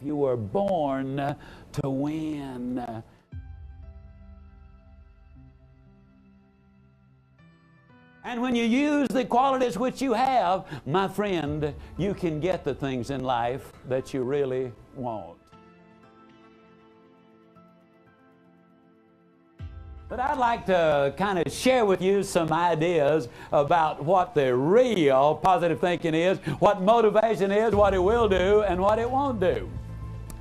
You were born to win. And when you use the qualities which you have, my friend, you can get the things in life that you really want. But I'd like to kind of share with you some ideas about what the real positive thinking is, what motivation is, what it will do, and what it won't do.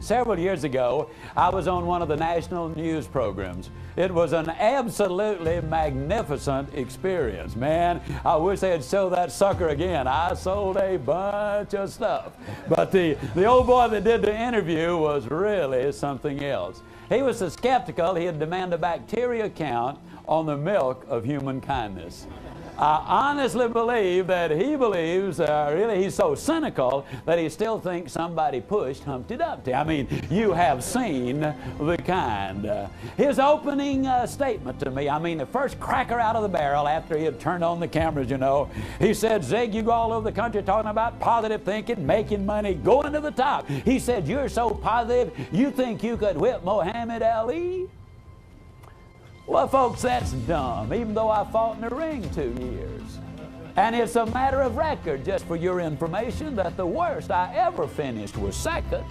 Several years ago, I was on one of the national news programs. It was an absolutely magnificent experience. Man, I wish they'd show that sucker again. I sold a bunch of stuff. But the old boy that did the interview was really something else. He was so skeptical, he'd demand a bacteria count on the milk of human kindness. I honestly believe that he believes, really he's so cynical that he still thinks somebody pushed Humpty Dumpty. I mean, you have seen the kind. His opening statement to me, I mean, the first cracker out of the barrel after he had turned on the cameras, you know, he said, Zig, you go all over the country talking about positive thinking, making money, going to the top. He said, you're so positive, you think you could whip Muhammad Ali? Well, folks, that's dumb, even though I fought in the ring 2 years. And it's a matter of record, just for your information, that the worst I ever finished was second.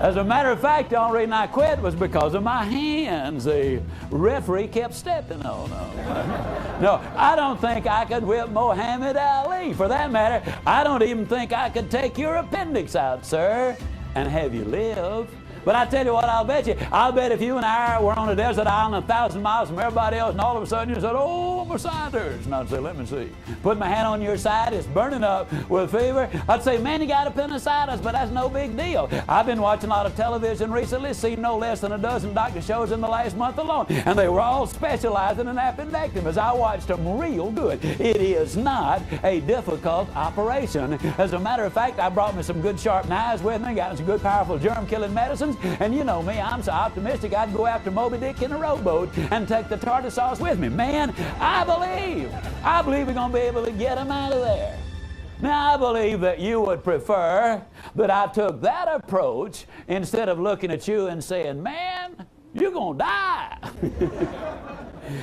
As a matter of fact, the only reason I quit was because of my hands. The referee kept stepping on them. No, I don't think I could whip Muhammad Ali. For that matter, I don't even think I could take your appendix out, sir, and have you live. But I tell you what, I'll bet you. I'll bet if you and I were on a desert island 1,000 miles from everybody else, and all of a sudden you said, oh, my side hurts. And I'd say, let me see. Put my hand on your side, it's burning up with fever. I'd say, man, you got appendicitis, but that's no big deal. I've been watching a lot of television recently, seen no less than a dozen doctor shows in the last month alone, and they were all specializing in appendectomies. I watched them real good. It is not a difficult operation. As a matter of fact, I brought me some good sharp knives with me, got some good powerful germ-killing medicines. And you know me, I'm so optimistic I'd go after Moby Dick in a rowboat and take the tartar sauce with me. Man, I believe we're going to be able to get them out of there. Now, I believe that you would prefer that I took that approach instead of looking at you and saying, man, you're going to die.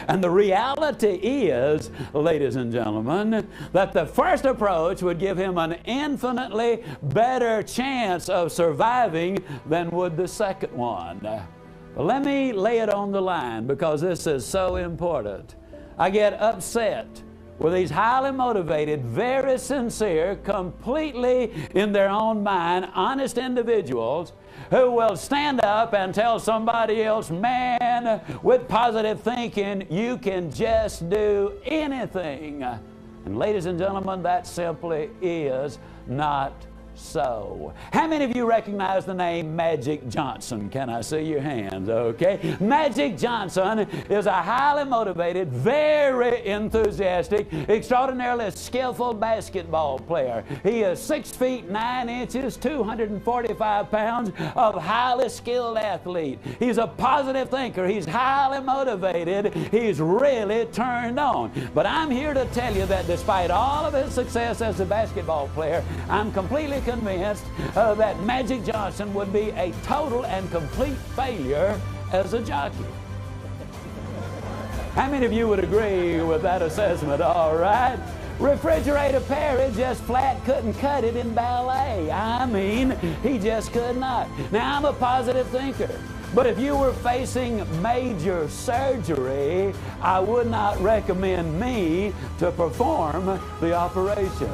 And the reality is, ladies and gentlemen, that the first approach would give him an infinitely better chance of surviving than would the second one. But let me lay it on the line because this is so important. I get upset with these highly motivated, very sincere, completely in their own mind, honest individuals who will stand up and tell somebody else, man, with positive thinking, you can just do anything. And ladies and gentlemen, that simply is not so. How many of you recognize the name Magic Johnson? Can I see your hands? Okay. Magic Johnson is a highly motivated, very enthusiastic, extraordinarily skillful basketball player. He is 6 feet 9 inches, 245 pounds of highly skilled athlete. He's a positive thinker. He's highly motivated. He's really turned on. But I'm here to tell you that despite all of his success as a basketball player, I'm completely convinced that Magic Johnson would be a total and complete failure as a jockey. How many of you would agree with that assessment? All right. Refrigerator Perry just flat couldn't cut it in ballet. I mean, he just could not. Now, I'm a positive thinker. But if you were facing major surgery, I would not recommend me to perform the operation.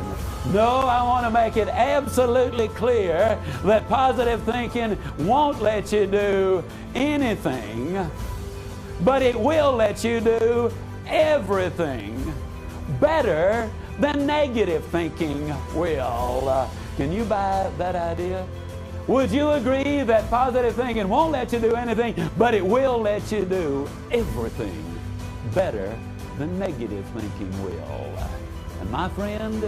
No, I want to make it absolutely clear that positive thinking won't let you do anything, but it will let you do everything better than negative thinking will. Can you buy that idea? Would you agree that positive thinking won't let you do anything, but it will let you do everything better than negative thinking will? And my friend,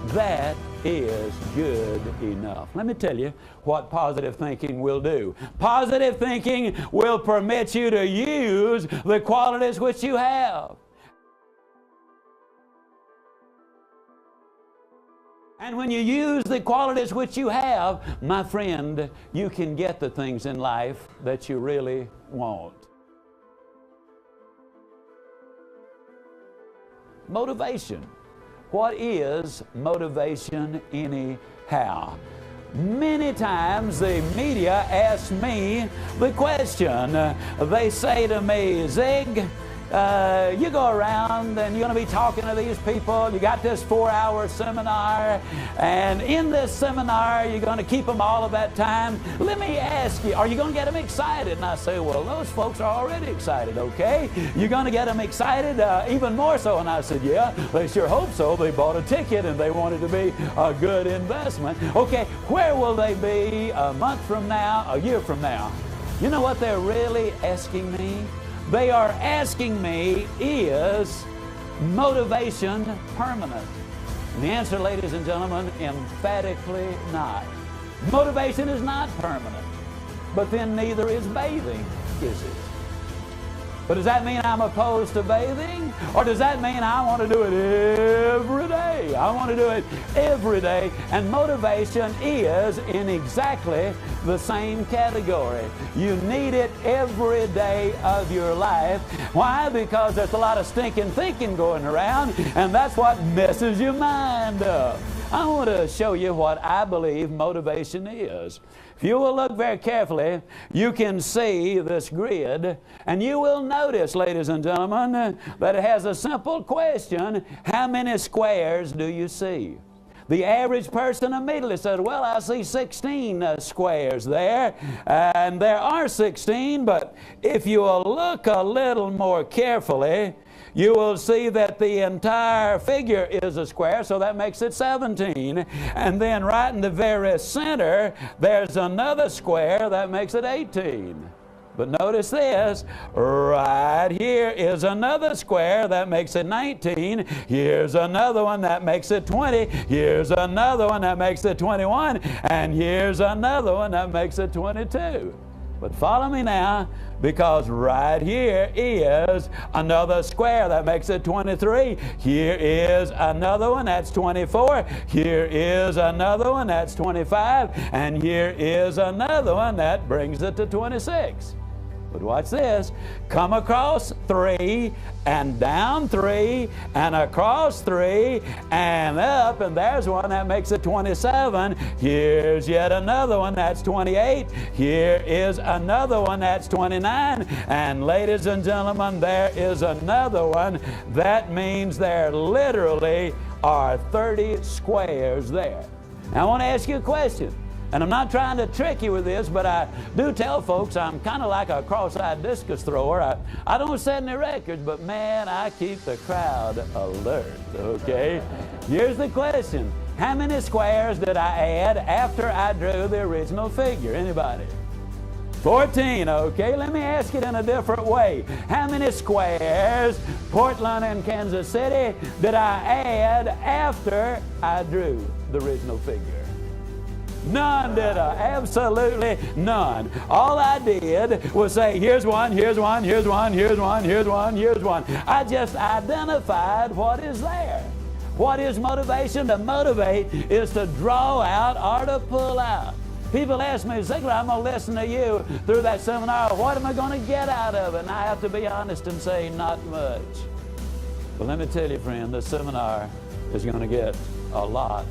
that is good enough. Let me tell you what positive thinking will do. Positive thinking will permit you to use the qualities which you have. And when you use the qualities which you have, my friend, you can get the things in life that you really want. Motivation. What is motivation anyhow? Many times the media asks me the question. They say to me, Zig, you go around and you're going to be talking to these people. You got this 4-hour seminar, and in this seminar you're going to keep them all of that time. Let me ask you, are you going to get them excited? And I say, well, those folks are already excited, okay? You're going to get them excited even more so. And I said, yeah, they sure hope so. They bought a ticket and they want it to be a good investment. Okay, where will they be a month from now, a year from now? You know what they're really asking me? They are asking me, is motivation permanent? And the answer, ladies and gentlemen, emphatically not. Motivation is not permanent. But then neither is bathing, is it? But does that mean I'm opposed to bathing? Or does that mean I want to do it every day? I want to do it every day. And motivation is in exactly the same category. You need it every day of your life. Why? Because there's a lot of stinking thinking going around, and that's what messes your mind up. I want to show you what I believe motivation is. If you will look very carefully, you can see this grid, and you will notice, ladies and gentlemen, that it has a simple question: how many squares do you see? The average person immediately said, well, I see 16 squares there, and there are 16, but if you will look a little more carefully, you will see that the entire figure is a square, so that makes it 17. And then right in the very center, there's another square that makes it 18. But notice this, right here is another square that makes it 19. Here's another one that makes it 20. Here's another one that makes it 21. And here's another one that makes it 22. But follow me now, because right here is another square that makes it 23. Here is another one that's 24. Here is another one that's 25. And here is another one that brings it to 26. But watch this. Come across 3 and down 3 and across 3 and up, and there's one that makes it 27. Here's yet another one that's 28. Here is another one that's 29. And ladies and gentlemen, there is another one. That means there literally are 30 squares there. Now I want to ask you a question. And I'm not trying to trick you with this, but I do tell folks I'm kind of like a cross-eyed discus thrower. I don't set any records, but man, I keep the crowd alert, okay? Here's the question. How many squares did I add after I drew the original figure? Anybody? 14, okay? Let me ask it in a different way. How many squares, Portland and Kansas City, did I add after I drew the original figure? None, did I? Absolutely none. All I did was say, here's one, here's one, here's one, here's one, here's one, here's one. I just identified what is there. What is motivation? To motivate is to draw out or to pull out. People ask me, Ziegler, I'm going to listen to you through that seminar. What am I going to get out of it? And I have to be honest and say, not much. But let me tell you, friend, this seminar is going to get a lot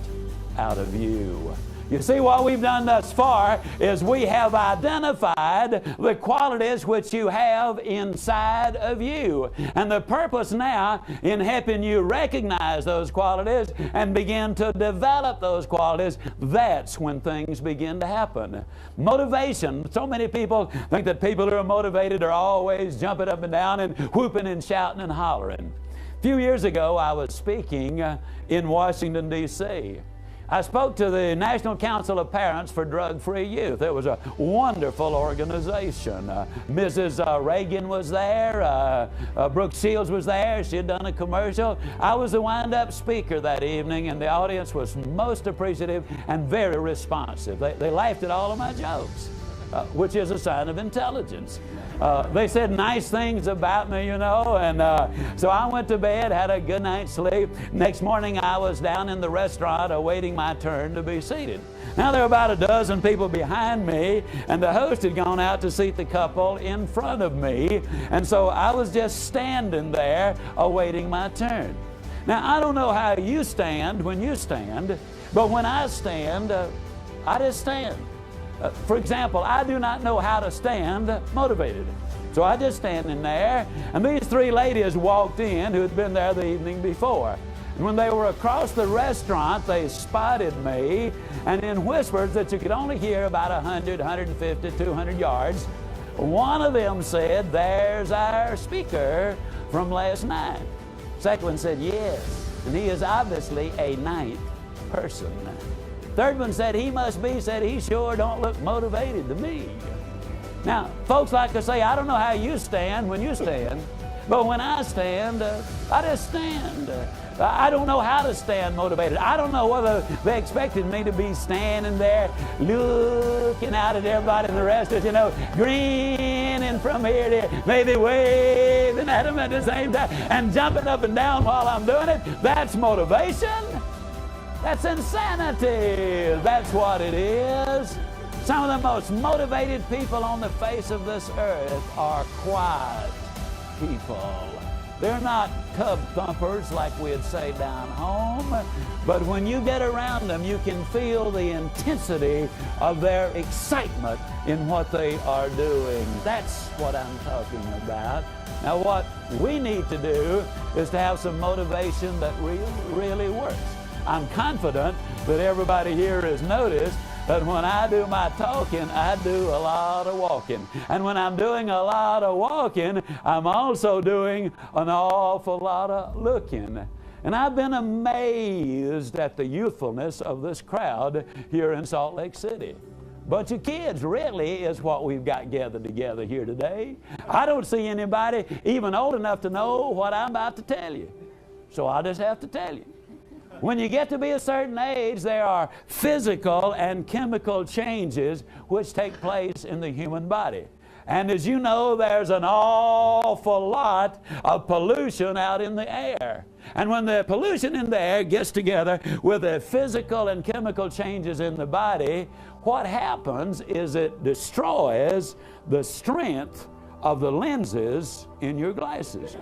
out of you. You see, what we've done thus far is we have identified the qualities which you have inside of you. And the purpose now in helping you recognize those qualities and begin to develop those qualities, that's when things begin to happen. Motivation. So many people think that people who are motivated are always jumping up and down and whooping and shouting and hollering. A few years ago, I was speaking in Washington, D.C. I spoke to the National Council of Parents for Drug-Free Youth. It was a wonderful organization. Mrs. Reagan was there. Brooke Shields was there. She had done a commercial. I was the wind-up speaker that evening, and the audience was most appreciative and very responsive. They laughed at all of my jokes, which is a sign of intelligence. They said nice things about me, you know, and so I went to bed, had a good night's sleep. Next morning I was down in the restaurant awaiting my turn to be seated. Now there were about a dozen people behind me, and the host had gone out to seat the couple in front of me, and so I was just standing there awaiting my turn. Now I don't know how you stand when you stand, but when I stand, I just stand. For example, I do not know how to stand motivated. So I just standing there, and these three ladies walked in who had been there the evening before. And when they were across the restaurant, they spotted me, and in whispers that you could only hear about 100, 150, 200 yards, one of them said, "There's our speaker from last night." Second one said, "Yes, and he is obviously a ninth person." Third one said, "He must be," said, "he sure don't look motivated to me." Now, folks like to say, I don't know how you stand when you stand, but when I stand, I just stand. I don't know how to stand motivated. I don't know whether they expected me to be standing there looking out at everybody in the restaurant, you know, grinning from here to here, maybe waving at them at the same time and jumping up and down while I'm doing it. That's motivation. That's insanity. That's what it is. Some of the most motivated people on the face of this earth are quiet people. They're not tub thumpers like we'd say down home, but when you get around them, you can feel the intensity of their excitement in what they are doing. That's what I'm talking about. Now, what we need to do is to have some motivation that really works. I'm confident that everybody here has noticed that when I do my talking, I do a lot of walking. And when I'm doing a lot of walking, I'm also doing an awful lot of looking. And I've been amazed at the youthfulness of this crowd here in Salt Lake City. Bunch of kids really is what we've got gathered together here today. I don't see anybody even old enough to know what I'm about to tell you. So I just have to tell you. When you get to be a certain age, there are physical and chemical changes which take place in the human body. And as you know, there's an awful lot of pollution out in the air. And when the pollution in the air gets together with the physical and chemical changes in the body, what happens is it destroys the strength of the lenses in your glasses.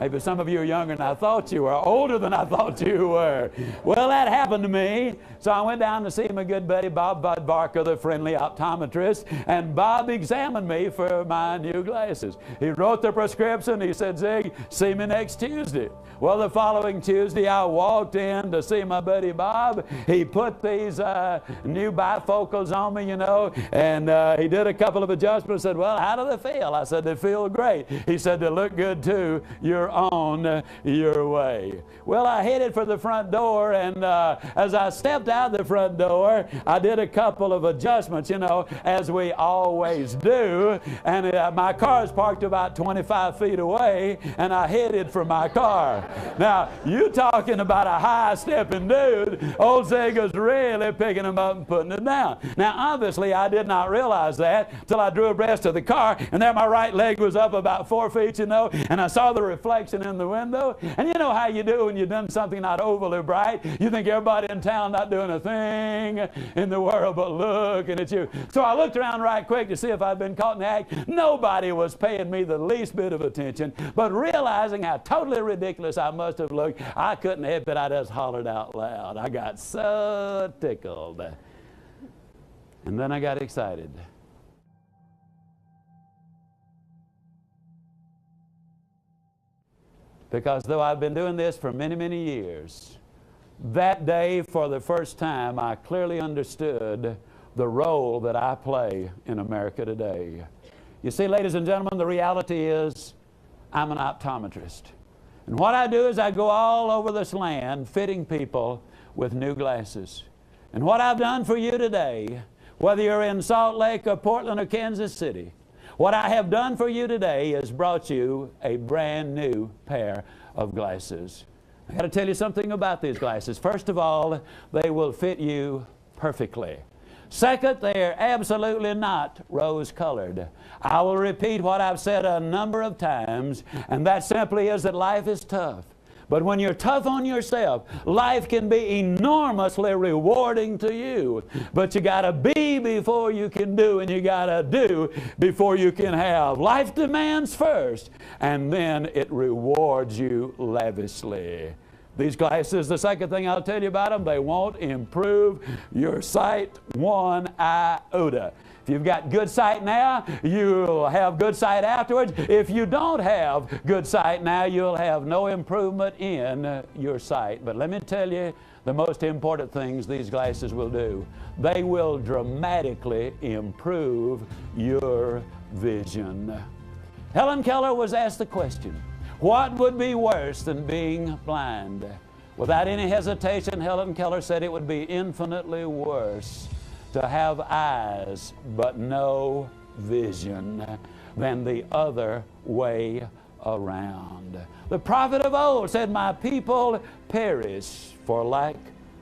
Maybe some of you are younger than I thought you were, older than I thought you were. Well, that happened to me. So I went down to see my good buddy Bob Bud Barker, the friendly optometrist, and Bob examined me for my new glasses. He wrote the prescription. He said, "Zig, see me next Tuesday." Well, the following Tuesday, I walked in to see my buddy Bob. He put these new bifocals on me, you know, and he did a couple of adjustments. Said, "Well, how do they feel?" I said, "They feel great." He said, "They look good too. You're on your way." Well, I headed for the front door, and as I stepped out the front door, I did a couple of adjustments, you know, as we always do, and my car is parked about 25 feet away, and I headed for my car. Now, you talking about a high-stepping dude, old Zig was really picking him up and putting it down. Now, obviously, I did not realize that until I drew abreast of the car, and there my right leg was up about 4 feet, you know, and I saw the reflection in the window. And you know how you do when you've done something not overly bright? You think everybody in town not doing a thing in the world but looking at you. So I looked around right quick to see if I'd been caught in the act. Nobody was paying me the least bit of attention, but realizing how totally ridiculous I must have looked, I couldn't help it. I just hollered out loud. I got so tickled. And then I got excited. Because though I've been doing this for many, many years, that day for the first time I clearly understood the role that I play in America today. You see, ladies and gentlemen, the reality is I'm an optometrist. And what I do is I go all over this land fitting people with new glasses. And what I've done for you today, whether you're in Salt Lake or Portland or Kansas City, what I have done for you today is brought you a brand new pair of glasses. I got to tell you something about these glasses. First of all, they will fit you perfectly. Second, they're absolutely not rose-colored. I will repeat what I've said a number of times, and that simply is that life is tough. But when you're tough on yourself, life can be enormously rewarding to you. But you got to be before you can do, and you got to do before you can have. Life demands first, and then it rewards you lavishly. These glasses, the second thing I'll tell you about them, they won't improve your sight one iota. If you've got good sight now, you'll have good sight afterwards. If you don't have good sight now, you'll have no improvement in your sight. But let me tell you the most important things these glasses will do. They will dramatically improve your vision. Helen Keller was asked the question, what would be worse than being blind? Without any hesitation, Helen Keller said it would be infinitely worse to have eyes but no vision than the other way around. The prophet of old said, my people perish for lack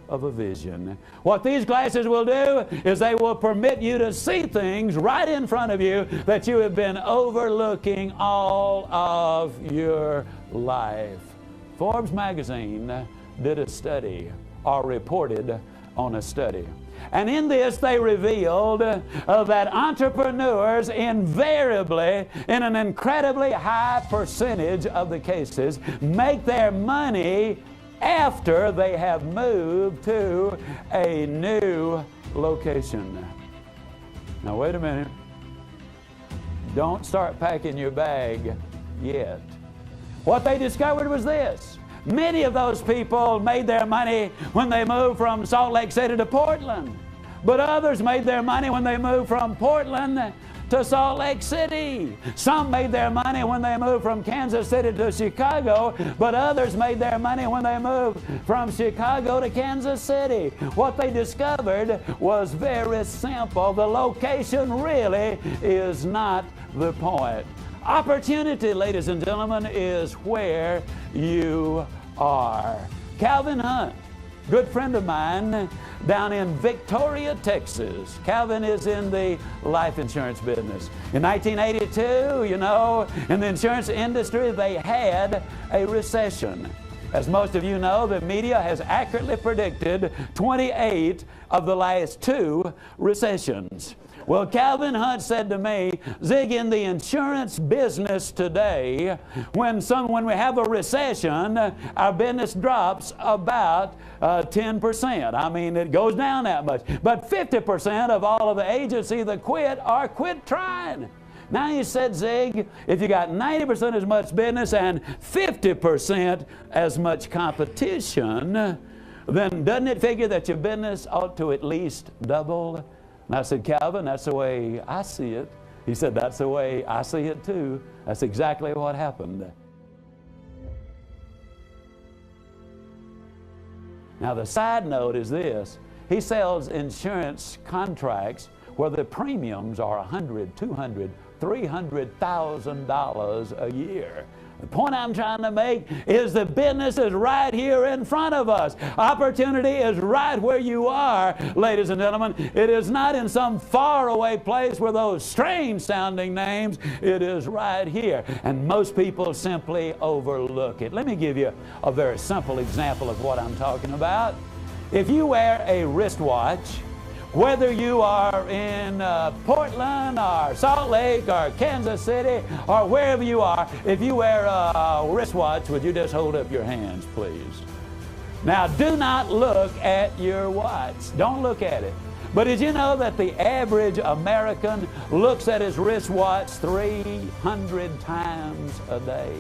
of a vision. What these glasses will do is they will permit you to see things right in front of you that you have been overlooking all of your life. Forbes magazine did a study, or reported on a study. And in this they revealed that entrepreneurs invariably, in an incredibly high percentage of the cases, make their money after they have moved to a new location. Now wait a minute. Don't start packing your bag yet. What they discovered was this. Many of those people made their money when they moved from Salt Lake City to Portland. But others made their money when they moved from Portland to Salt Lake City. Some made their money when they moved from Kansas City to Chicago, but others made their money when they moved from Chicago to Kansas City. What they discovered was very simple. The location really is not the point. Opportunity, ladies and gentlemen, is where you are. Calvin Hunt, good friend of mine down in Victoria, Texas. Calvin is in the life insurance business. In 1982, you know, in the insurance industry, they had a recession. As most of you know, the media has accurately predicted 28 of the last 2 recessions. Well, Calvin Hunt said to me, Zig, in the insurance business today, when we have a recession, our business drops about 10%. I mean, it goes down that much. But 50% of all of the agents either quit or quit trying. Now he said, Zig, if you got 90% as much business and 50% as much competition, then doesn't it figure that your business ought to at least double? And I said, Calvin, that's the way I see it. He said, that's the way I see it too. That's exactly what happened. Now the side note is this. He sells insurance contracts where the premiums are $100,000, $200,000, $300,000 a year. The point I'm trying to make is the business is right here in front of us. Opportunity is right where you are, ladies and gentlemen. It is not in some faraway place with those strange sounding names. It is right here. And most people simply overlook it. Let me give you a very simple example of what I'm talking about. If you wear a wristwatch, whether you are in Portland or Salt Lake or Kansas City or wherever you are, if you wear a wristwatch, would you just hold up your hands, please? Now, do not look at your watch. Don't look at it. But did you know that the average American looks at his wristwatch 300 times a day?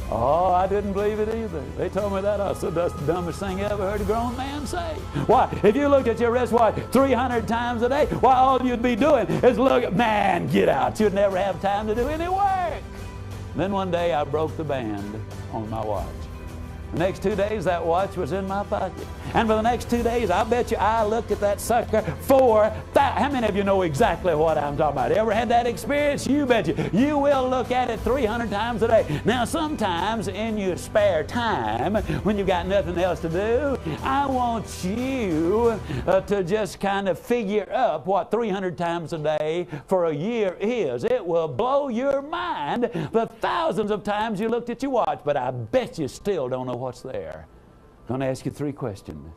Oh, I didn't believe it either. They told me that. I said, that's the dumbest thing I ever heard a grown man say. Why? If you looked at your wristwatch 300 times a day, why, all you'd be doing is look, man, get out. You'd never have time to do any work. Then one day I broke the band on my watch. The next 2 days, that watch was in my pocket. And for the next 2 days, I bet you I looked at that sucker how many of you know exactly what I'm talking about? Ever had that experience? You bet you. You will look at it 300 times a day. Now, sometimes in your spare time, when you've got nothing else to do, I want you to just kind of figure up what 300 times a day for a year is. It will blow your mind the thousands of times you looked at your watch, but I bet you still don't know what's there. I'm going to ask you 3 questions.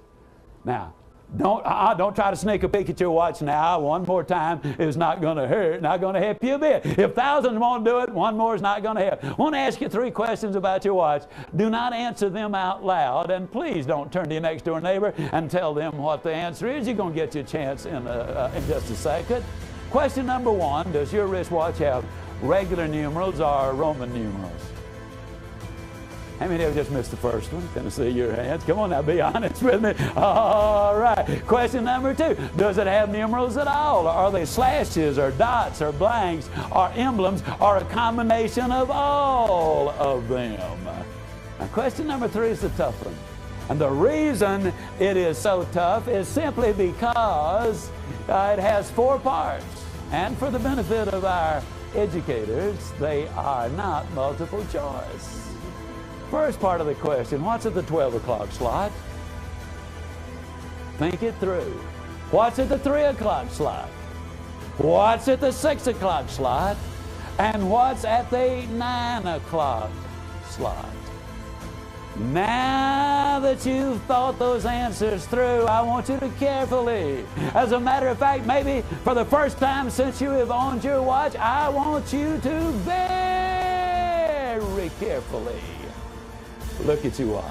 Now, don't try to sneak a peek at your watch now. One more time is not going to hurt, not going to help you a bit. If thousands won't do it, one more is not going to help. I want to ask you 3 questions about your watch. Do not answer them out loud, and please don't turn to your next door neighbor and tell them what the answer is. You're going to get your chance in just a second. Question number 1, does your wristwatch have regular numerals or Roman numerals? How many of you just missed the first one? Can I see your hands? Come on now, be honest with me. All right. Question number 2. Does it have numerals at all? Or are they slashes or dots or blanks or emblems or a combination of all of them? Now, question number 3 is the tough one. And the reason it is so tough is simply because it has 4 parts. And for the benefit of our educators, they are not multiple choice. First part of the question, what's at the 12 o'clock slot? Think it through. What's at the 3 o'clock slot? What's at the 6 o'clock slot? And what's at the 9 o'clock slot? Now that you've thought those answers through, I want you to carefully, as a matter of fact, maybe for the first time since you have owned your watch, I want you to very carefully look at your watch.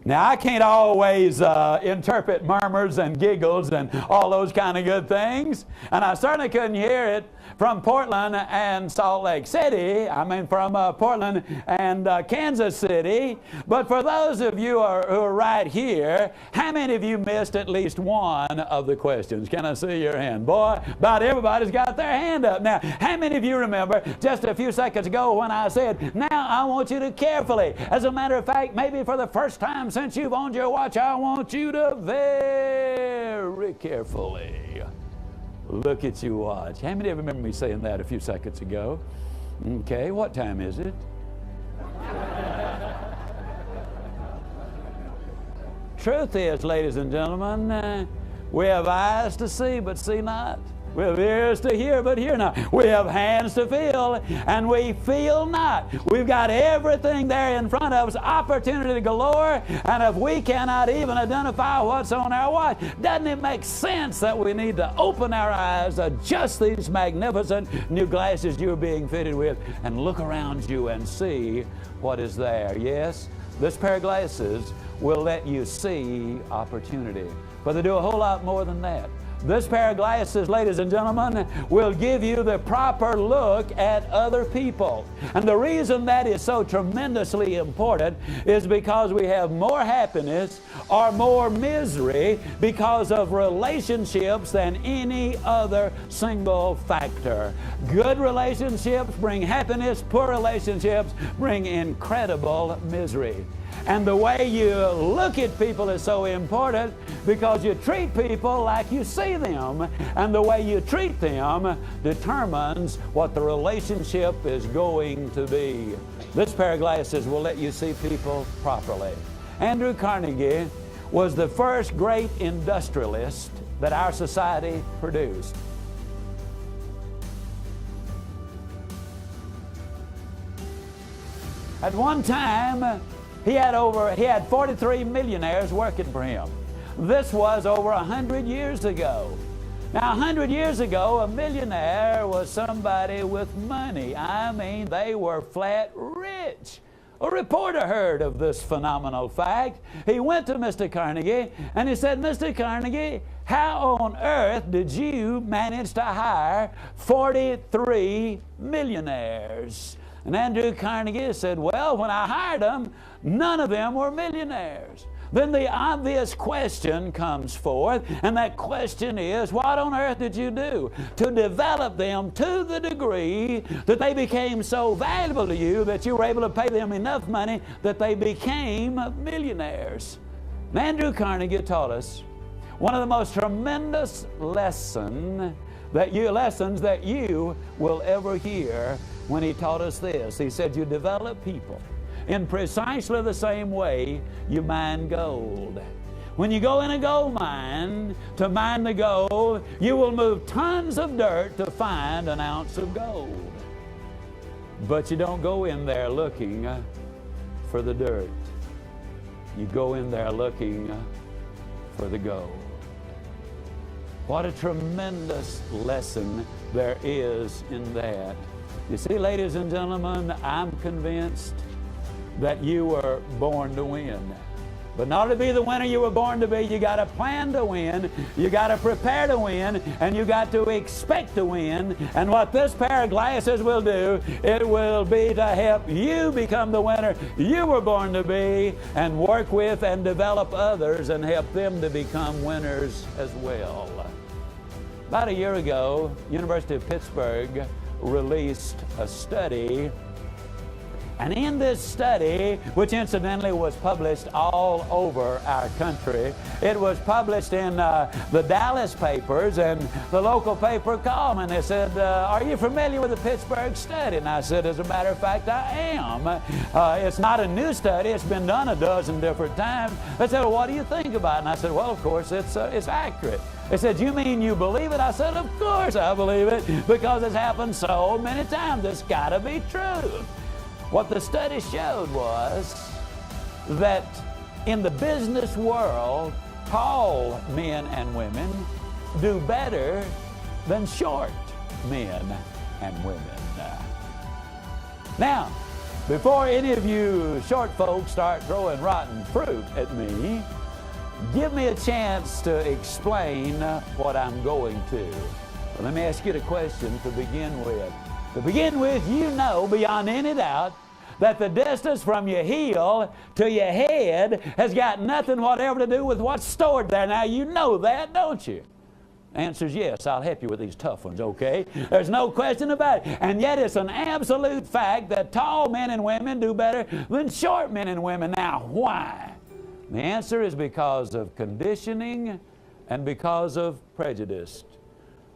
Now, I can't always interpret murmurs and giggles and all those kind of good things. And I certainly couldn't hear it from Portland and Salt Lake City. From Portland and Kansas City. But for those of you who are right here, how many of you missed at least one of the questions? Can I see your hand? Boy, about everybody's got their hand up. Now, how many of you remember just a few seconds ago when I said, now I want you to carefully, as a matter of fact, maybe for the first time since you've owned your watch, I want you to very carefully look at your watch. How many of you remember me saying that a few seconds ago? Okay, what time is it? Truth is, ladies and gentlemen, we have eyes to see, but see not. We have ears to hear, but hear not. We have hands to feel, and we feel not. We've got everything there in front of us, opportunity galore, and if we cannot even identify what's on our watch, doesn't it make sense that we need to open our eyes, adjust these magnificent new glasses you're being fitted with, and look around you and see what is there? Yes, this pair of glasses will let you see opportunity, but they do a whole lot more than that. This pair of glasses, ladies and gentlemen, will give you the proper look at other people. And the reason that is so tremendously important is because we have more happiness or more misery because of relationships than any other single factor. Good relationships bring happiness, poor relationships bring incredible misery. And the way you look at people is so important because you treat people like you see them. And the way you treat them determines what the relationship is going to be. This pair of glasses will let you see people properly. Andrew Carnegie was the first great industrialist that our society produced. At one time, he had 43 millionaires working for him. This was over 100 years ago. Now, 100 years ago, a millionaire was somebody with money. I mean, they were flat rich. A reporter heard of this phenomenal fact. He went to Mr. Carnegie and he said, Mr. Carnegie, how on earth did you manage to hire 43 millionaires? And Andrew Carnegie said, well, when I hired them, none of them were millionaires. then the obvious question comes forth, and that question is, what on earth did you do to develop them to the degree that they became so valuable to you that you were able to pay them enough money that they became millionaires? And Andrew Carnegie taught us one of the most tremendous lessons that you will ever hear when he taught us this. He said, you develop people in precisely the same way you mine gold. When you go in a gold mine to mine the gold, you will move tons of dirt to find an ounce of gold. But you don't go in there looking for the dirt. You go in there looking for the gold. What a tremendous lesson there is in that. You see, ladies and gentlemen, I'm convinced that you were born to win. But in order to be the winner you were born to be, you got to plan to win, you got to prepare to win, and you got to expect to win. And what this pair of glasses will do, it will be to help you become the winner you were born to be, and work with and develop others and help them to become winners as well. About a year ago, University of Pittsburgh released a study. And in this study, which incidentally was published all over our country, it was published in the Dallas papers, and the local paper called me and they said, are you familiar with the Pittsburgh study? And I said, as a matter of fact, I am. It's not a new study. It's been done a dozen different times. They said, well, what do you think about it? And I said, well, of course, it's accurate. They said, you mean you believe it? I said, of course I believe it, because it's happened so many times. It's got to be true. What the study showed was that in the business world, tall men and women do better than short men and women. Now, before any of you short folks start throwing rotten fruit at me, give me a chance to explain what I'm going to. Well, let me ask you the question to begin with. To begin with, you know beyond any doubt that the distance from your heel to your head has got nothing whatever to do with what's stored there. Now, you know that, don't you? The answer is yes. I'll help you with these tough ones, okay? There's no question about it. And yet it's an absolute fact that tall men and women do better than short men and women. Now, why? The answer is because of conditioning and because of prejudice.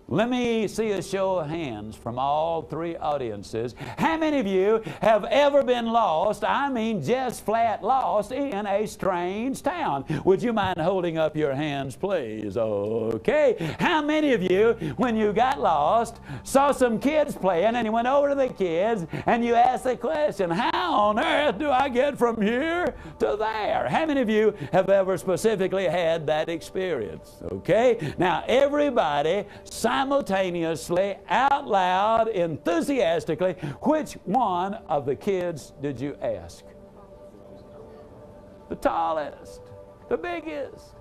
Let me see a show of hands from all three audiences. How many of you have ever been lost, I mean just flat lost, in a strange town? Would you mind holding up your hands, please? Okay. How many of you, when you got lost, saw some kids playing and you went over to the kids and you asked the question, how on earth do I get from here to there? How many of you have ever specifically had that experience? Okay. Now, everybody simultaneously, out loud, enthusiastically, which one of the kids did you ask? The tallest, the biggest.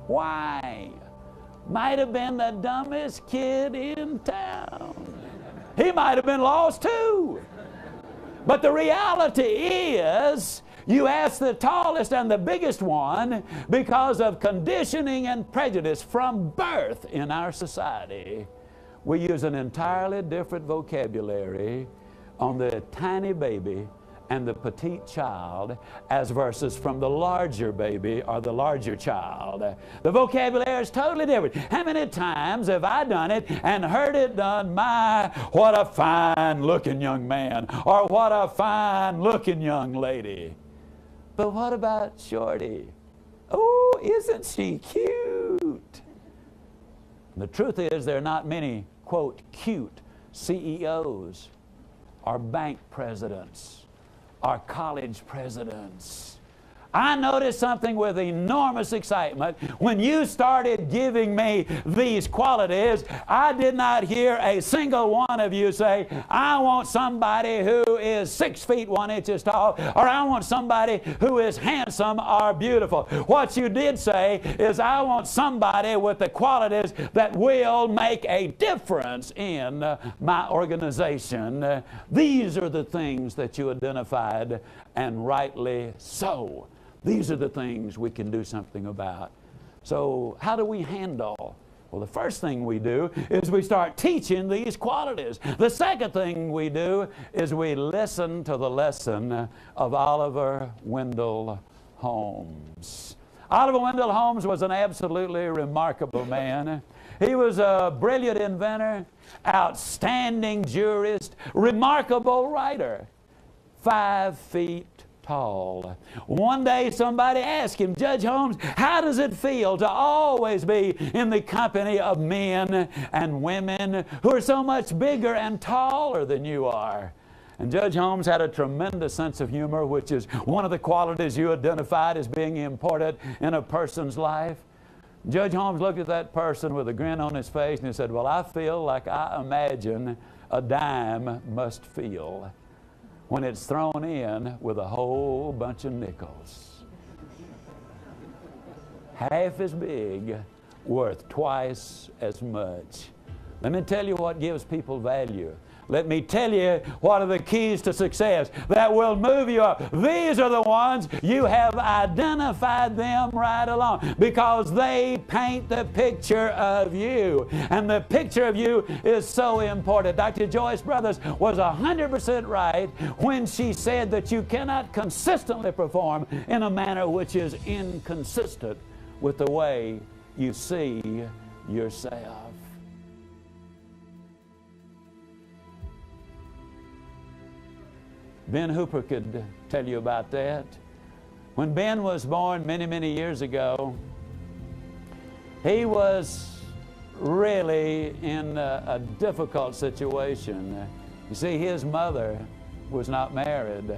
Why? Might have been the dumbest kid in town. He might have been lost too. But the reality is, you ask the tallest and the biggest one because of conditioning and prejudice from birth in our society. We use an entirely different vocabulary on the tiny baby and the petite child as versus from the larger baby or the larger child. The vocabulary is totally different. How many times have I done it and heard it done, my, what a fine looking young man, or what a fine looking young lady. But what about Shorty? Oh, isn't she cute? The truth is there are not many, quote, cute CEOs or bank presidents or college presidents. I noticed something with enormous excitement. When you started giving me these qualities, I did not hear a single one of you say, I want somebody who is 6 feet 1 inches tall, or I want somebody who is handsome or beautiful. What you did say is, I want somebody with the qualities that will make a difference in my organization. These are the things that you identified, and rightly so. These are the things we can do something about. So how do we handle? Well, the first thing we do is we start teaching these qualities. The second thing we do is we listen to the lesson of Oliver Wendell Holmes. Oliver Wendell Holmes was an absolutely remarkable man. He was a brilliant inventor, outstanding jurist, remarkable writer, 5 feet tall. One day somebody asked him, Judge Holmes, how does it feel to always be in the company of men and women who are so much bigger and taller than you are? And Judge Holmes had a tremendous sense of humor, which is one of the qualities you identified as being important in a person's life. Judge Holmes looked at that person with a grin on his face and he said, well, I feel like I imagine a dime must feel when it's thrown in with a whole bunch of nickels. Half as big, worth twice as much. Let me tell you what gives people value. Let me tell you what are the keys to success that will move you up. These are the ones you have identified them right along because they paint the picture of you. And the picture of you is so important. Dr. Joyce Brothers was 100% right when she said that you cannot consistently perform in a manner which is inconsistent with the way you see yourself. Ben Hooper could tell you about that. When Ben was born many, many years ago, he was really in a difficult situation. You see, his mother was not married.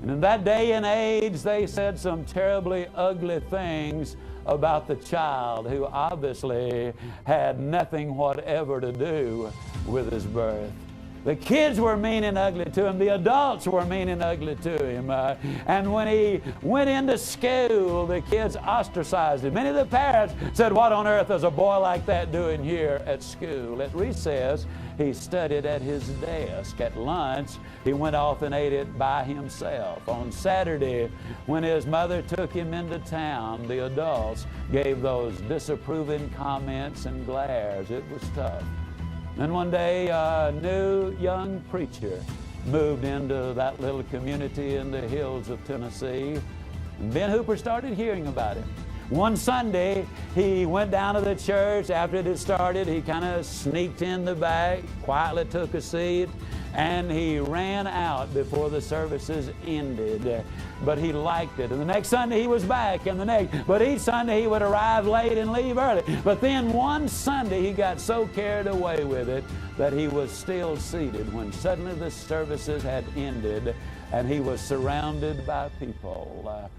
And in that day and age, they said some terribly ugly things about the child who obviously had nothing whatever to do with his birth. The kids were mean and ugly to him. The adults were mean and ugly to him. And when he went into school, the kids ostracized him. Many of the parents said, what on earth is a boy like that doing here at school? At recess, he studied at his desk. At lunch, he went off and ate it by himself. On Saturday, when his mother took him into town, the adults gave those disapproving comments and glares. It was tough. And one day, a new young preacher moved into that little community in the hills of Tennessee. And Ben Hooper started hearing about him. One Sunday, he went down to the church. After it had started, he kind of sneaked in the back, quietly took a seat, and he ran out before the services ended. But he liked it. And the next Sunday he was back, and the next. But each Sunday he would arrive late and leave early. But then one Sunday he got so carried away with it that he was still seated when suddenly the services had ended and he was surrounded by people.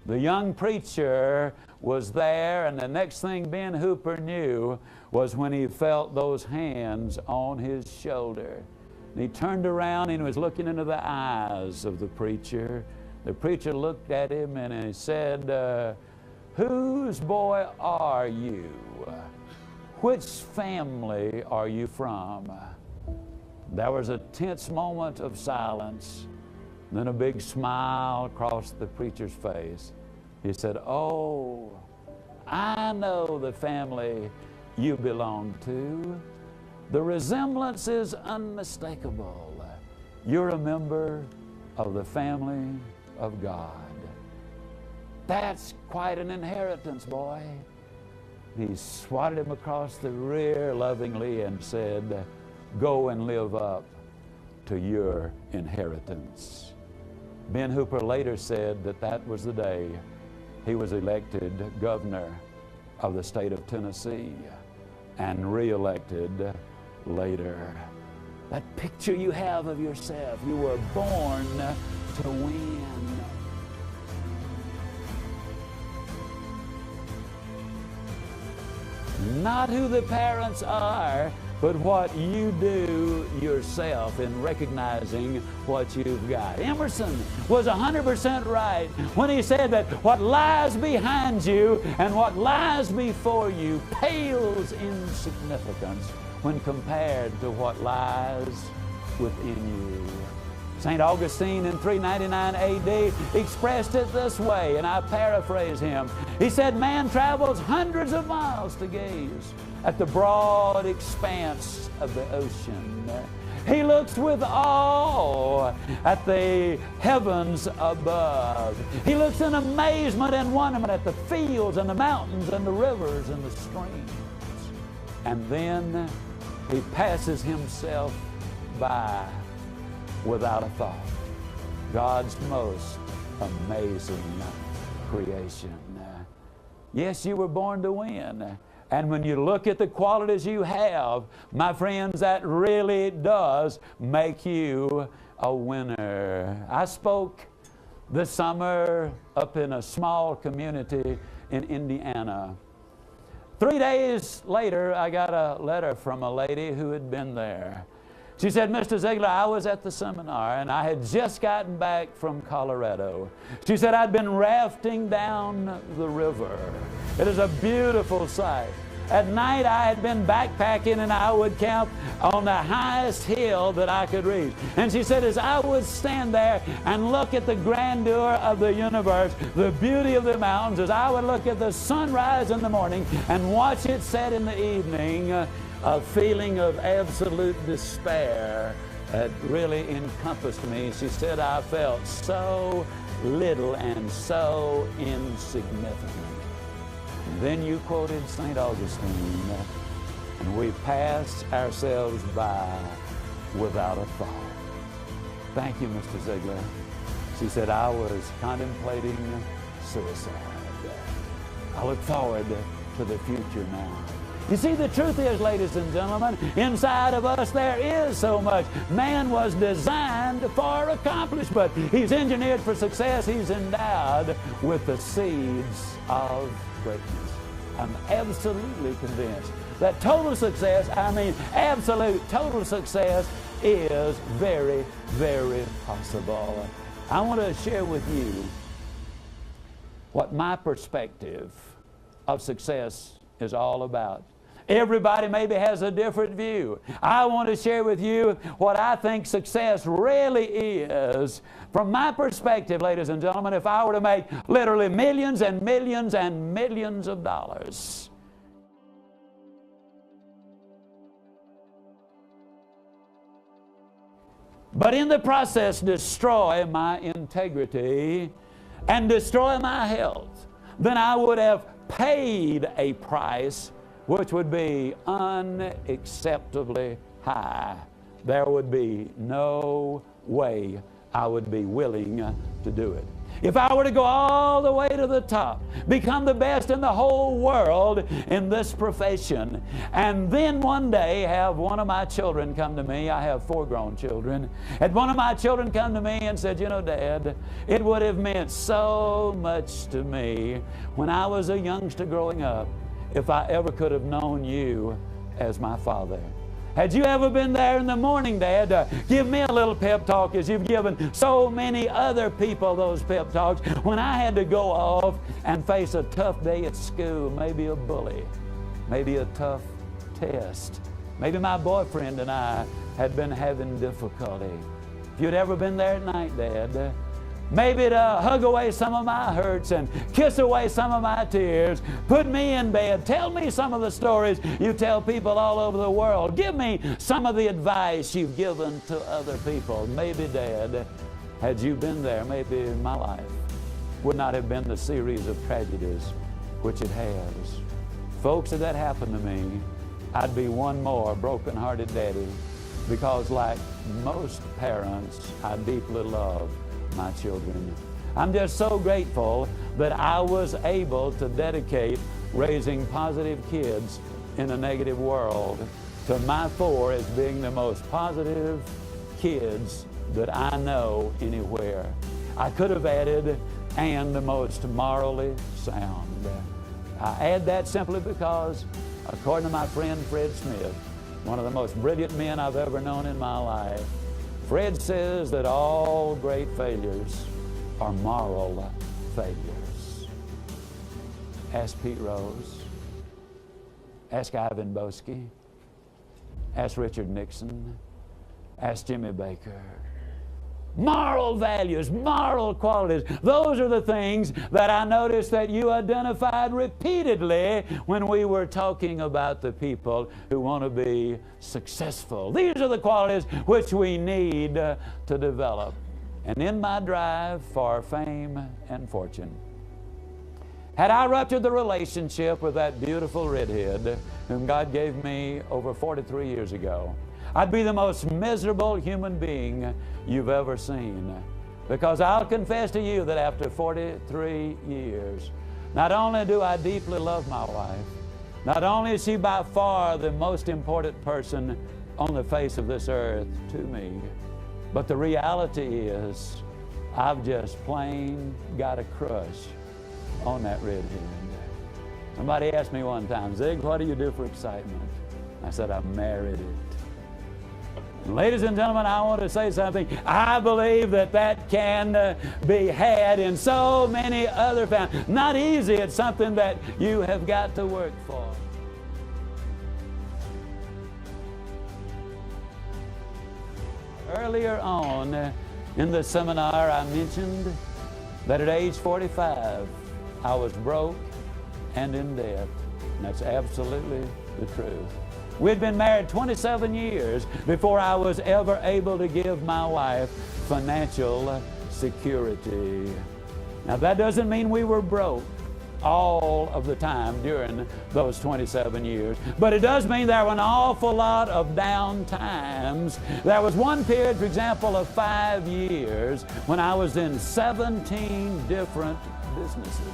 The young preacher was there, and the next thing Ben Hooper knew was when he felt those hands on his shoulder. And he turned around and was looking into the eyes of the preacher. The preacher looked at him and he said, whose boy are you? Which family are you from? There was a tense moment of silence. Then a big smile crossed the preacher's face. He said, oh, I know the family you belong to. The resemblance is unmistakable. You're a member of the family of God. That's quite an inheritance, boy. He swatted him across the rear lovingly and said, go and live up to your inheritance. Ben Hooper later said that that was the day he was elected governor of the state of Tennessee and re-elected later. That picture you have of yourself, you were born to win. Not who the parents are, but what you do yourself in recognizing what you've got. Emerson was 100% right when he said that what lies behind you and what lies before you pales in significance when compared to what lies within you. St. Augustine in 399 A.D. expressed it this way, and I paraphrase him. He said, man travels hundreds of miles to gaze at the broad expanse of the ocean. He looks with awe at the heavens above. He looks in amazement and wonderment at the fields and the mountains and the rivers and the streams. And then he passes himself by without a thought. God's most amazing creation. Yes, you were born to win. And when you look at the qualities you have, my friends, that really does make you a winner. I spoke this summer up in a small community in Indiana. 3 days later, I got a letter from a lady who had been there. She said, Mr. Ziegler, I was at the seminar and I had just gotten back from Colorado. She said, I'd been rafting down the river. It is a beautiful sight. At night, I had been backpacking and I would camp on the highest hill that I could reach. And she said, as I would stand there and look at the grandeur of the universe, the beauty of the mountains, as I would look at the sunrise in the morning and watch it set in the evening, a feeling of absolute despair that really encompassed me. She said, I felt so little and so insignificant. And then you quoted St. Augustine, and we passed ourselves by without a thought. Thank you, Mr. Ziegler. She said, I was contemplating suicide. I look forward to the future now. You see, the truth is, ladies and gentlemen, inside of us there is so much. Man was designed for accomplishment. He's engineered for success. He's endowed with the seeds of greatness. I'm absolutely convinced that total success, absolute total success, is very, very possible. I want to share with you what my perspective of success is all about. Everybody maybe has a different view. I want to share with you what I think success really is. From my perspective, ladies and gentlemen, if I were to make literally millions and millions and millions of dollars, but in the process destroy my integrity and destroy my health, then I would have paid a price which would be unacceptably high. There would be no way I would be willing to do it. If I were to go all the way to the top, become the best in the whole world in this profession, and then one day have one of my children come to me, I have 4 grown children, had one of my children come to me and said, you know, Dad, it would have meant so much to me when I was a youngster growing up if I ever could have known you as my father. Had you ever been there in the morning, Dad, give me a little pep talk as you've given so many other people those pep talks when I had to go off and face a tough day at school, maybe a bully, maybe a tough test. Maybe my boyfriend and I had been having difficulty. If you'd ever been there at night, Dad, maybe to hug away some of my hurts and kiss away some of my tears, put me in bed, tell me some of the stories you tell people all over the world, give me some of the advice you've given to other people. Maybe, Dad, had you been there, maybe my life would not have been the series of tragedies which it has. Folks, if that happened to me, I'd be one more broken-hearted daddy, because like most parents, I deeply love my children. I'm just so grateful that I was able to dedicate raising positive kids in a negative world to my 4 as being the most positive kids that I know anywhere. I could have added, and the most morally sound. I add that simply because, according to my friend Fred Smith, one of the most brilliant men I've ever known in my life, Fred says that all great failures are moral failures. Ask Pete Rose. Ask Ivan Boesky. Ask Richard Nixon. Ask Jimmy Baker. Moral values, moral qualities. Those are the things that I noticed that you identified repeatedly when we were talking about the people who want to be successful. These are the qualities which we need to develop. And in my drive for fame and fortune, had I ruptured the relationship with that beautiful redhead whom God gave me over 43 years ago, I'd be the most miserable human being you've ever seen. Because I'll confess to you that after 43 years, not only do I deeply love my wife, not only is she by far the most important person on the face of this earth to me, but the reality is I've just plain got a crush on that redhead. Somebody asked me one time, Zig, what do you do for excitement? I said, I married it. Ladies and gentlemen, I want to say something. I believe that can be had in so many other families. Not easy. It's something that you have got to work for. Earlier on in the seminar, I mentioned that at age 45, I was broke and in debt. And that's absolutely the truth. We'd been married 27 years before I was ever able to give my wife financial security. Now, that doesn't mean we were broke all of the time during those 27 years, but it does mean there were an awful lot of down times. There was one period, for example, of 5 years when I was in 17 different businesses.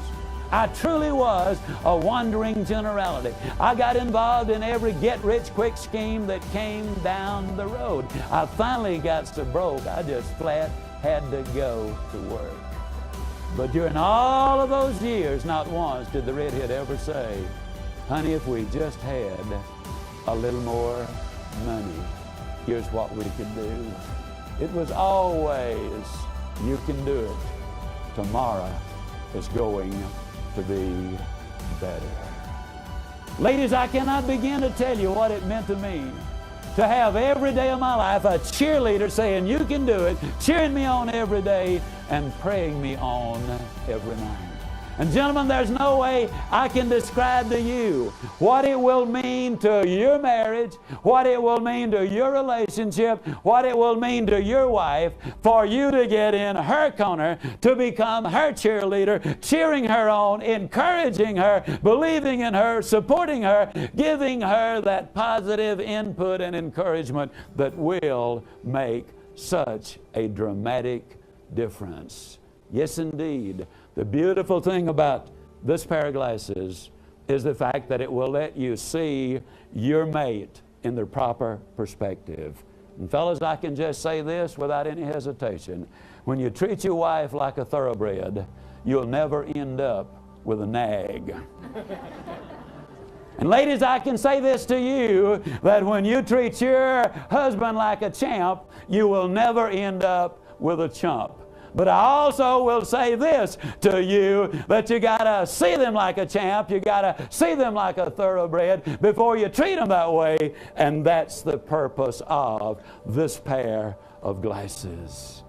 I truly was a wandering generality. I got involved in every get-rich-quick scheme that came down the road. I finally got so broke, I just flat had to go to work. But during all of those years, not once did the redhead ever say, honey, if we just had a little more money, here's what we could do. It was always, you can do it. Tomorrow is going to be better. Ladies, I cannot begin to tell you what it meant to me to have every day of my life a cheerleader saying, you can do it, cheering me on every day and praying me on every night. And gentlemen, there's no way I can describe to you what it will mean to your marriage, what it will mean to your relationship, what it will mean to your wife for you to get in her corner, to become her cheerleader, cheering her on, encouraging her, believing in her, supporting her, giving her that positive input and encouragement that will make such a dramatic difference. Yes, indeed. The beautiful thing about this pair of glasses is the fact that it will let you see your mate in the proper perspective. And fellas, I can just say this without any hesitation. When you treat your wife like a thoroughbred, you'll never end up with a nag. And ladies, I can say this to you, that when you treat your husband like a champ, you will never end up with a chump. But I also will say this to you, that you got to see them like a champ, you got to see them like a thoroughbred before you treat them that way, and that's the purpose of this pair of glasses.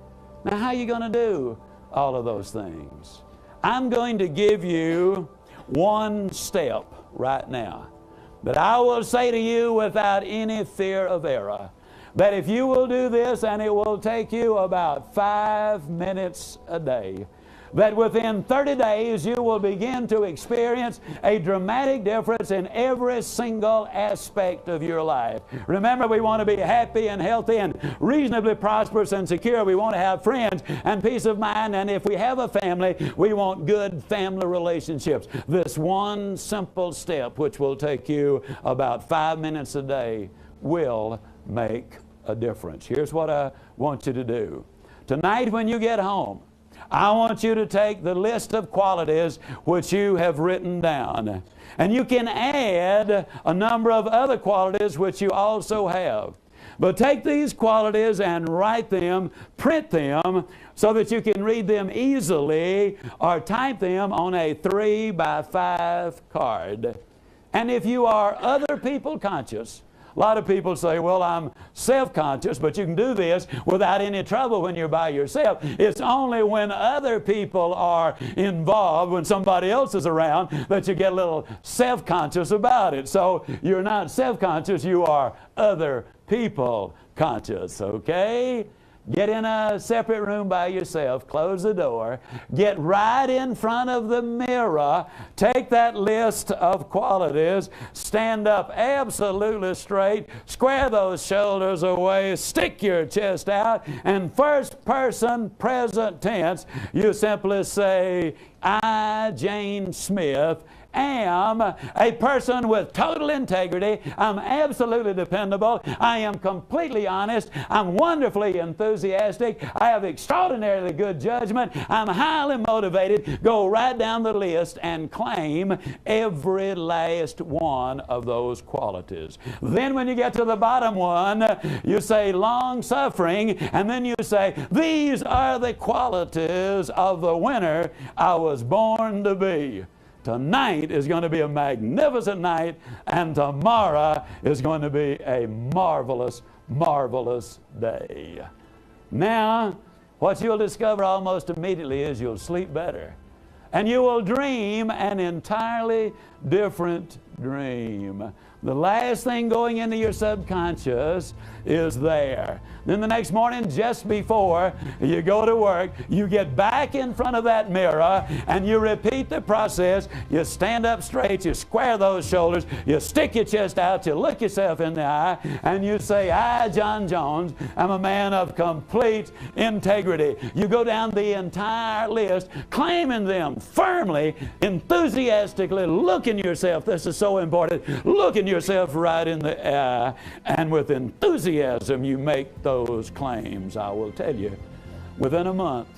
Now, how are you going to do all of those things? I'm going to give you one step right now that I will say to you without any fear of error, that if you will do this, and it will take you about 5 minutes a day, that within 30 days you will begin to experience a dramatic difference in every single aspect of your life. Remember, we want to be happy and healthy and reasonably prosperous and secure. We want to have friends and peace of mind, and if we have a family, we want good family relationships. This one simple step, which will take you about 5 minutes a day, will make a difference. Here's what I want you to do. Tonight when you get home, I want you to take the list of qualities which you have written down. And you can add a number of other qualities which you also have. But take these qualities and write them, print them, so that you can read them easily, or type them on a 3x5 card. And if you are other people conscious, A lot of people say, well, I'm self-conscious, but you can do this without any trouble when you're by yourself. It's only when other people are involved, when somebody else is around, that you get a little self-conscious about it. So you're not self-conscious, you are other people conscious, okay? Get in a separate room by yourself, close the door, get right in front of the mirror, take that list of qualities, stand up absolutely straight, square those shoulders away, stick your chest out, and first person present tense, you simply say, I, James Smith, am a person with total integrity. I'm absolutely dependable. I am completely honest. I'm wonderfully enthusiastic. I have extraordinarily good judgment. I'm highly motivated. Go right down the list and claim every last one of those qualities. Then when you get to the bottom one, you say long-suffering, and then you say, these are the qualities of the winner I was born to be. Tonight is going to be a magnificent night, and tomorrow is going to be a marvelous, marvelous day. Now, what you'll discover almost immediately is you'll sleep better. And you will dream an entirely different dream. The last thing going into your subconscious is there. Then the next morning, just before you go to work, you get back in front of that mirror and you repeat the process. You stand up straight, you square those shoulders, you stick your chest out, you look yourself in the eye, and you say, I, John Jones, am a man of complete integrity. You go down the entire list, claiming them firmly, enthusiastically, looking yourself, this is so important, looking yourself right in the eye, and with enthusiasm you make those claims. I will tell you, within a month,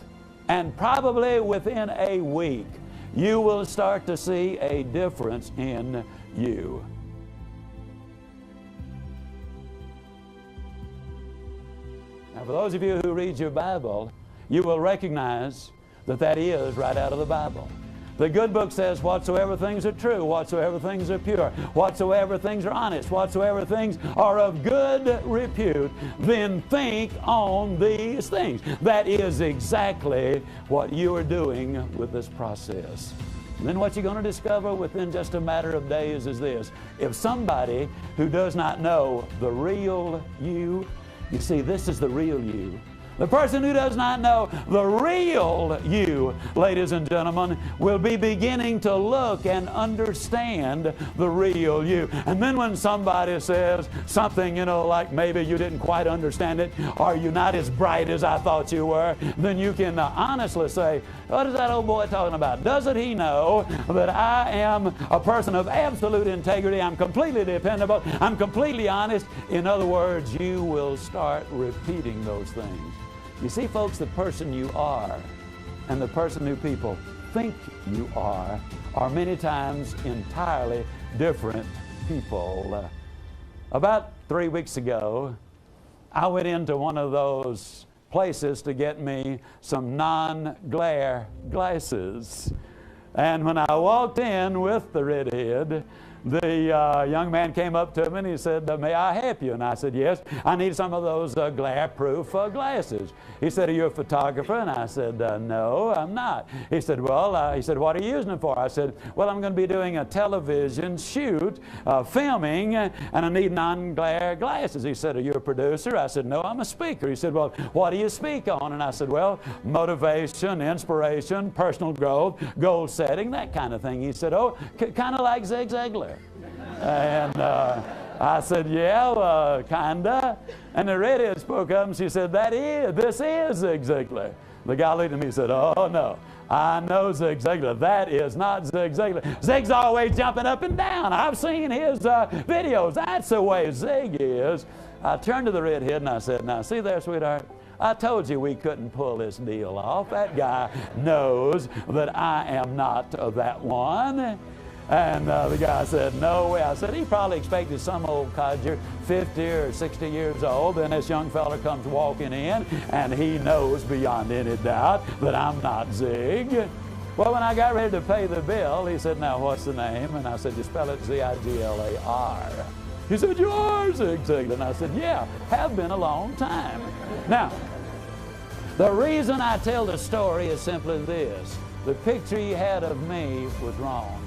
and probably within a week, you will start to see a difference in you. Now, for those of you who read your Bible, you will recognize that that is right out of the Bible. The good book says, whatsoever things are true, whatsoever things are pure, whatsoever things are honest, whatsoever things are of good repute, then think on these things. That is exactly what you are doing with this process. And then what you're going to discover within just a matter of days is this. If somebody who does not know the real you, you see, this is the real you. The person who does not know the real you, ladies and gentlemen, will be beginning to look and understand the real you. And then when somebody says something, like maybe you didn't quite understand it, or you're not as bright as I thought you were, then you can honestly say, what is that old boy talking about? Doesn't he know that I am a person of absolute integrity? I'm completely dependable. I'm completely honest. In other words, you will start repeating those things. You see, folks, the person you are and the person who people think you are many times entirely different people. About 3 weeks ago, I went into one of those places to get me some non-glare glasses. And when I walked in with the redhead, the young man came up to me and he said, may I help you? And I said, yes, I need some of those glare-proof glasses. He said, are you a photographer? And I said, no, I'm not. He said, what are you using them for? I said, well, I'm going to be doing a television shoot, filming, and I need non-glare glasses. He said, are you a producer? I said, no, I'm a speaker. He said, well, what do you speak on? And I said, well, motivation, inspiration, personal growth, goal setting, that kind of thing. He said, oh, kind of like Zig Ziglar. And I said, yeah, kinda. And the redhead spoke up and she said, this is Zig Ziglar. The guy looked at me and said, oh no, I know Zig Ziglar. That is not Zig Ziglar. Zig's always jumping up and down. I've seen his videos. That's the way Zig is. I turned to the redhead and I said, now see there, sweetheart, I told you we couldn't pull this deal off. That guy knows that I am not that one. And the guy said, no way. I said, he probably expected some old codger, 50 or 60 years old. Then this young fella comes walking in, and he knows beyond any doubt that I'm not Zig. Well, when I got ready to pay the bill, he said, now, what's the name? And I said, you spell it Z-I-G-L-A-R. He said, you are Zig Ziglar. And I said, yeah, have been a long time. Now, the reason I tell the story is simply this. The picture you had of me was wrong.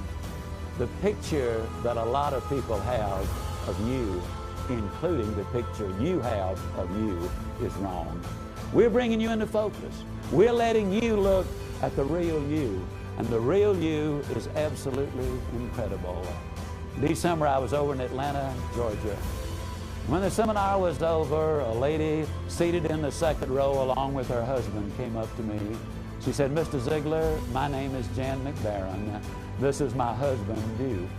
The picture that a lot of people have of you, including the picture you have of you, is wrong. We're bringing you into focus. We're letting you look at the real you. And the real you is absolutely incredible. December, I was over in Atlanta, Georgia. When the seminar was over, a lady seated in the second row along with her husband came up to me. She said, Mr. Ziglar, my name is Jan McBaron. This is my husband, Duke.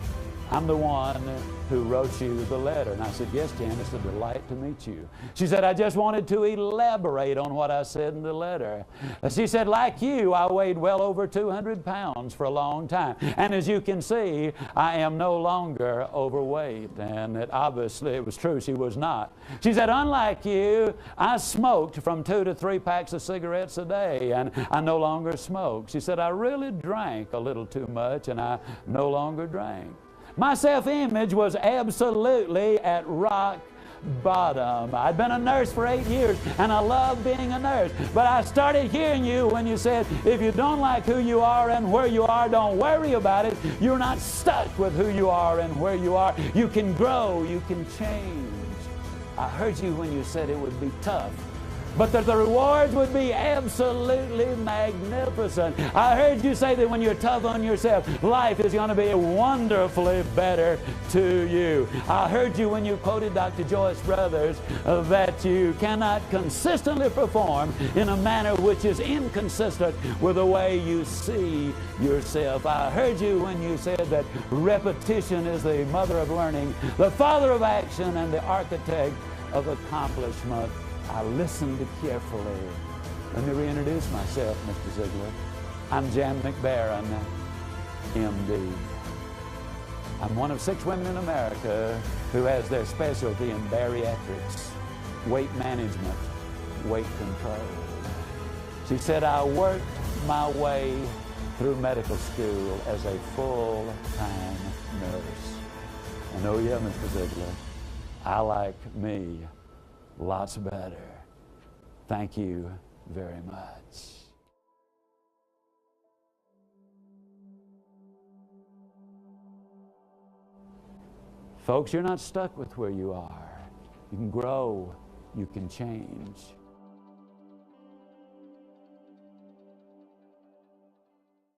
I'm the one who wrote you the letter. And I said, yes, Jan, it's a delight to meet you. She said, I just wanted to elaborate on what I said in the letter. She said, like you, I weighed well over 200 pounds for a long time. And as you can see, I am no longer overweight. And obviously it was true, she was not. She said, unlike you, I smoked from 2 to 3 packs of cigarettes a day, and I no longer smoke. She said, I really drank a little too much, and I no longer drank. My self-image was absolutely at rock bottom. I'd been a nurse for 8 years, and I love being a nurse. But I started hearing you when you said, if you don't like who you are and where you are, don't worry about it. You're not stuck with who you are and where you are. You can grow, you can change. I heard you when you said it would be tough, but that the rewards would be absolutely magnificent. I heard you say that when you're tough on yourself, life is going to be wonderfully better to you. I heard you when you quoted Dr. Joyce Brothers that you cannot consistently perform in a manner which is inconsistent with the way you see yourself. I heard you when you said that repetition is the mother of learning, the father of action, and the architect of accomplishment. I listened carefully. Let me reintroduce myself, Mr. Ziglar. I'm Jan McBaron, MD. I'm one of 6 women in America who has their specialty in bariatrics, weight management, weight control. She said, I worked my way through medical school as a full-time nurse. And oh yeah, Mr. Ziglar, I like me lots better. Thank you very much. Folks, you're not stuck with where you are. You can grow, you can change.